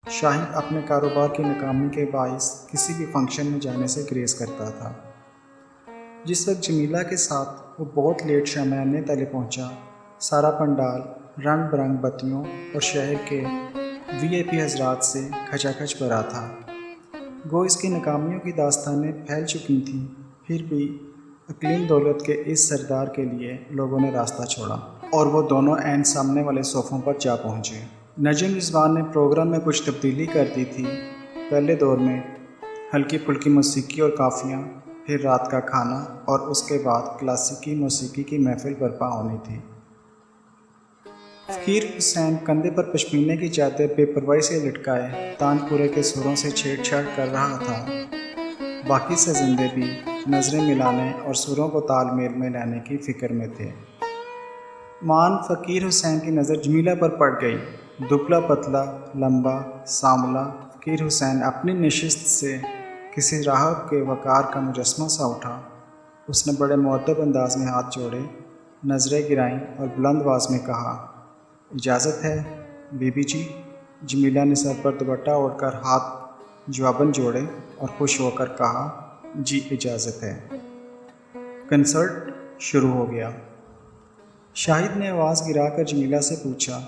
شاہد اپنے کاروبار کی ناکامی کے باعث کسی بھی فنکشن میں جانے سے گریز کرتا تھا۔ جس وقت جمیلہ کے ساتھ وہ بہت لیٹ شامیانے تلے پہنچا، سارا پنڈال رنگ برنگ بتیوں اور شہر کے وی آئی پی حضرات سے کھچا کھچ بھرا تھا۔ گو اس کی ناکامیوں کی داستانیں پھیل چکی تھیں، پھر بھی اقلیم دولت کے اس سردار کے لیے لوگوں نے راستہ چھوڑا اور وہ دونوں عین سامنے والے صوفوں پر جا پہنچے۔ نجم رضوان نے پروگرام میں کچھ تبدیلی کر دی تھی۔ پہلے دور میں ہلکی پھلکی موسیقی اور کافیاں، پھر رات کا کھانا اور اس کے بعد کلاسیکی موسیقی کی محفل برپا ہونی تھی۔ فقیر حسین کندھے پر پشمینے کی چادر بے پرواہی سے لٹکائے تان پورے کے سروں سے چھیڑ چھاڑ کر رہا تھا۔ باقی سے زندے بھی نظریں ملانے اور سروں کو تال میل میں لانے کی فکر میں تھے۔ مان فقیر حسین کی نظر جمیلہ پر پڑ گئی۔ دبلا پتلا لمبا سانولا فقیر حسین اپنی نشست سے کسی راہب کے وقار کا مجسمہ سا اٹھا۔ اس نے بڑے مؤدب انداز میں ہاتھ جوڑے، نظریں گرائیں اور بلند آواز میں کہا، اجازت ہے بی بی جی۔ جمیلہ نے سر پر دوپٹہ اوڑھ کر ہاتھ جواباً جوڑے اور خوش ہو کر کہا، جی اجازت ہے۔ کنسرٹ شروع ہو گیا۔ شاہد نے آواز گرا کر جمیلہ سے پوچھا،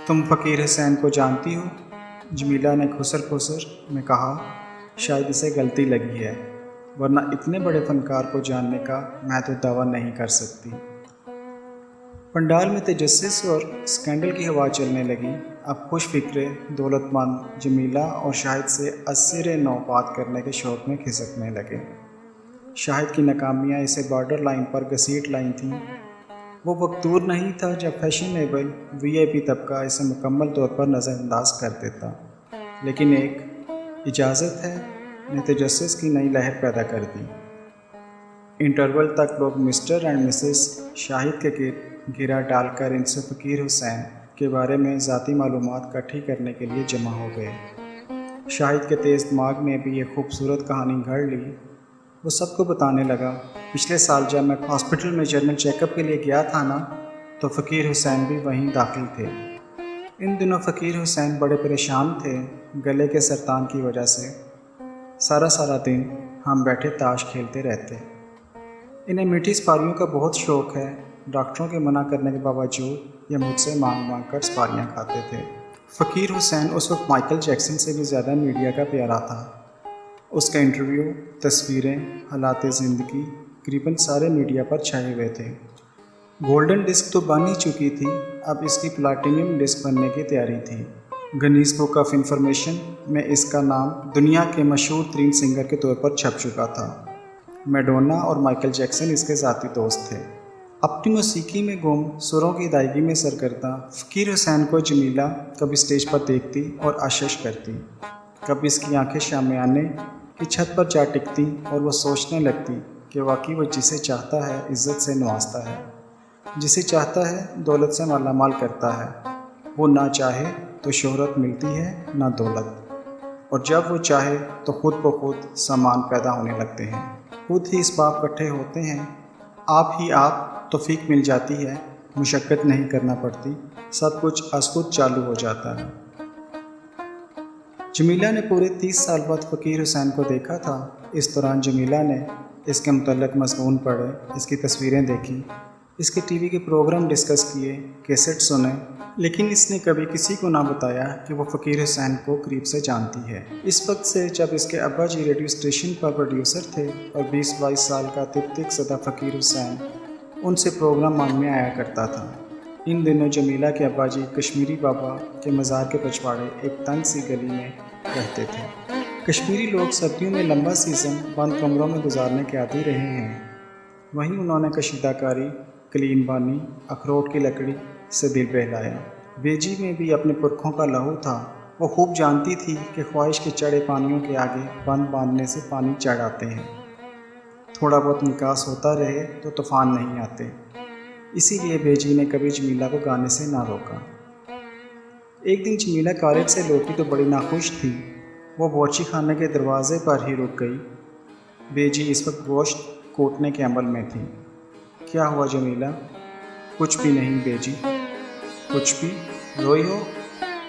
تم فقیر حسین کو جانتی ہو؟ جمیلہ نے کھسر کھسر میں کہا، شاید اسے غلطی لگی ہے، ورنہ اتنے بڑے فنکار کو جاننے کا میں تو دعویٰ نہیں کر سکتی۔ پنڈال میں تجسس اور اسکینڈل کی ہوا چلنے لگی۔ اب خوش فکرے دولت مند جمیلہ اور شاہد سے ازسر نو بات کرنے کے شوق میں کھسکنے لگے۔ شاہد کی ناکامیاں اسے بارڈر لائن پر گھسیٹ لائی تھیں۔ وہ وقت دور نہیں تھا جب فیشنیبل وی آئی پی طبقہ اسے مکمل طور پر نظر انداز کر دیتا، لیکن ایک اجازت ہے نے تجسس کی نئی لہر پیدا کر دی۔ انٹرول تک لوگ مسٹر اینڈ مسز شاہد کے گرا ڈال کر ان سے فقیر حسین کے بارے میں ذاتی معلومات اکٹھی کرنے کے لیے جمع ہو گئے۔ شاہد کے تیز دماغ نے بھی ایک خوبصورت کہانی گھڑ لی۔ وہ سب کو بتانے لگا، پچھلے سال جب میں ہاسپٹل میں جنرل چیک اپ کے لیے گیا تھا نا، تو فقیر حسین بھی وہیں داخل تھے۔ ان دنوں فقیر حسین بڑے پریشان تھے گلے کے سرطان کی وجہ سے۔ سارا دن ہم بیٹھے تاش کھیلتے رہتے۔ انہیں میٹھی سپاریوں کا بہت شوق ہے۔ ڈاکٹروں کے منع کرنے کے باوجود یہ مجھ سے مانگ کر سپاریاں کھاتے تھے۔ فقیر حسین اس وقت مائیکل جیکسن سے بھی زیادہ میڈیا کا پیارا تھا۔ اس کا انٹرویو، تصویریں، حالات زندگی قریباً سارے میڈیا پر چھائے ہوئے تھے۔ گولڈن ڈسک تو بن ہی چکی تھی، اب اس کی پلاٹینیم ڈسک بننے کی تیاری تھی۔ گنیز بک آف انفارمیشن میں اس کا نام دنیا کے مشہور ترین سنگر کے طور پر چھپ چکا تھا۔ میڈونا اور مائیکل جیکسن اس کے ذاتی دوست تھے۔ اپنی موسیقی میں گم، سروں کی ادائیگی میں سرگرداں فقیر حسین کو جمیلہ کبھی اسٹیج پر دیکھتی اور اشش کرتی، کبھی اس کی آنکھیں شامیانے کی چھت پر جا ٹکتی اور وہ سوچنے لگتی کہ واقعی وہ جسے چاہتا ہے عزت سے نوازتا ہے، جسے چاہتا ہے دولت سے مالا مال کرتا ہے۔ وہ نہ چاہے تو شہرت ملتی ہے نہ دولت، اور جب وہ چاہے تو خود بخود سامان پیدا ہونے لگتے ہیں، خود ہی اسباب اکٹھے ہوتے ہیں، آپ ہی آپ توفیق مل جاتی ہے، مشقت نہیں کرنا پڑتی، سب کچھ از خود چالو ہو جاتا ہے۔ جمیلہ نے پورے 30 سال بعد فقیر حسین کو دیکھا تھا۔ اس دوران جمیلہ نے اس کے متعلق مضمون پڑھے، اس کی تصویریں دیکھی، اس کے ٹی وی کے پروگرام ڈسکس کیے، کیسٹ سنے، لیکن اس نے کبھی کسی کو نہ بتایا کہ وہ فقیر حسین کو قریب سے جانتی ہے۔ اس وقت سے جب اس کے ابا جی ریڈیو اسٹیشن پر پروڈیوسر تھے اور 20-22 سال کا تک زدہ فقیر حسین ان سے پروگرام مانگنے آیا کرتا تھا۔ ان دنوں جمیلہ کے ابا جی کشمیری بابا کے مزار کے پچھواڑے ایک تنگ سی گلی میں رہتے تھے۔ کشمیری لوگ سردیوں میں لمبا سیزن بند کمروں میں گزارنے کے عادی رہے ہیں، وہیں انہوں نے کشیدہ کاری، کلین بانی، اخروٹ کی لکڑی سے دل بہلایا۔ بیجی میں بھی اپنے پرکھوں کا لہو تھا۔ وہ خوب جانتی تھی کہ خواہش کے چڑھے پانیوں کے آگے بند باندھنے سے پانی چڑھ آتے ہیں، تھوڑا بہت نکاس ہوتا رہے تو طوفان نہیں آتے۔ اسی لیے بیجی نے کبھی جمیلہ کو گانے سے نہ روکا۔ ایک دن جمیلہ کالج سے لوٹی تو بڑی ناخوش تھی۔ وہ باورچی خانے کے دروازے پر ہی رک گئی۔ بیجی اس وقت گوشت کوٹنے کے عمل میں تھی۔ کیا ہوا جمیلہ؟ کچھ بھی نہیں بیجی۔ کچھ بھی؟ روئی ہو؟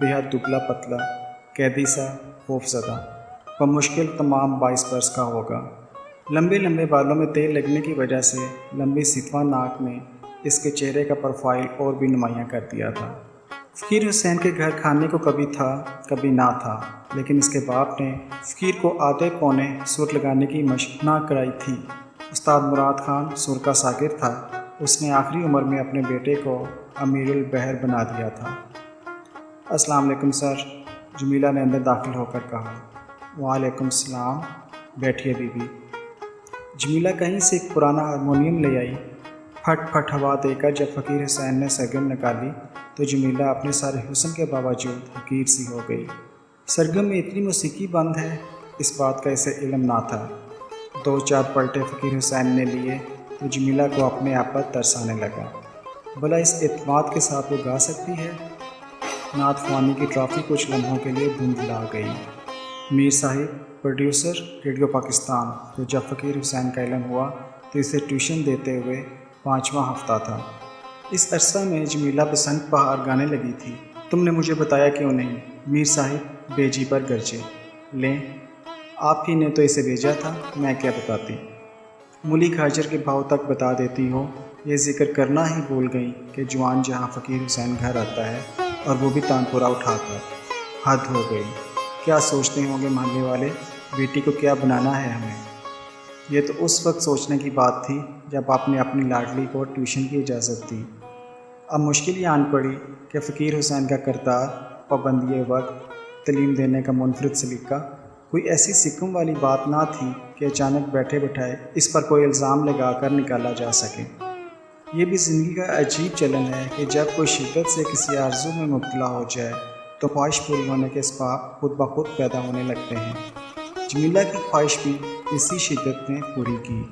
بے حد دبلا پتلا قیدی سا خوفزدہ بمشکل تمام 22 برس کا ہوگا۔ لمبے لمبے بالوں میں تیل لگنے کی وجہ سے لمبی ستواں ناک نے اس کے چہرے کا پروفائل اور بھی نمایاں کر دیا تھا۔ فقیر حسین کے گھر کھانے کو کبھی تھا کبھی نہ تھا، لیکن اس کے باپ نے فقیر کو آدھے پونے سر لگانے کی مشق نہ کرائی تھی۔ استاد مراد خان سر کا شاگرد تھا، اس نے آخری عمر میں اپنے بیٹے کو امیر البحر بنا دیا تھا۔ السلام علیکم سر، جمیلہ نے اندر داخل ہو کر کہا۔ وعلیکم السلام، بیٹھیے بی بی۔ جمیلہ کہیں سے ایک پرانا ہارمونیم لے آئی۔ پھٹ پھٹ ہوا دے کر جب فقیر حسین نے سرگم نکالی تو جمیلہ اپنے سارے حسن کے باوجود حقیر سی ہو گئی۔ سرگم میں اتنی موسیقی بند ہے، اس بات کا اسے علم نہ تھا۔ 2-4 پلٹے فقیر حسین نے لیے تو جمیلہ کو اپنے آپ پر ترس آنے لگا۔ بھلا اس اعتماد کے ساتھ وہ گا سکتی ہے؟ نعت خوانی کی ٹرافی کچھ لمحوں کے لیے دھندلا گئی۔ میر صاحب پروڈیوسر ریڈیو پاکستان تو جب فقیر حسین کا علم ہوا تو اسے ٹیوشن دیتے ہوئے 5واں ہفتہ تھا۔ اس عرصہ میں جمیلہ بسنت بہار گانے لگی تھی۔ تم نے مجھے بتایا کیوں نہیں؟ میر صاحب بے جی پر گرجے۔ لیں، آپ ہی نے تو اسے بھیجا تھا، میں کیا بتاتی؟ مولی گاجر کے بھاؤ تک بتا دیتی ہو۔ یہ ذکر کرنا ہی بھول گئی کہ جوان جہاں فقیر حسین گھر آتا ہے اور وہ بھی تانپورہ اٹھا کر۔ حد ہو گئی، کیا سوچتے ہوں گے محلے والے، بیٹی کو کیا بنانا ہے ہمیں؟ یہ تو اس وقت سوچنے کی بات تھی جب آپ نے اپنی لاڈلی کو ٹیوشن کی اجازت دی۔ اب مشکل یہ آن پڑی کہ فقیر حسین کا کردار، پابندی وقت، تعلیم دینے کا منفرد سلیقہ کوئی ایسی سکم والی بات نہ تھی کہ اچانک بیٹھے بٹھائے اس پر کوئی الزام لگا کر نکالا جا سکے۔ یہ بھی زندگی کا عجیب چلن ہے کہ جب کوئی شدت سے کسی آرزو میں مبتلا ہو جائے تو خواہش پوری ہونے کے اسباب خود بخود پیدا ہونے لگتے ہیں۔ جمیلہ کی خواہش بھی اسی شدت نے پوری کی۔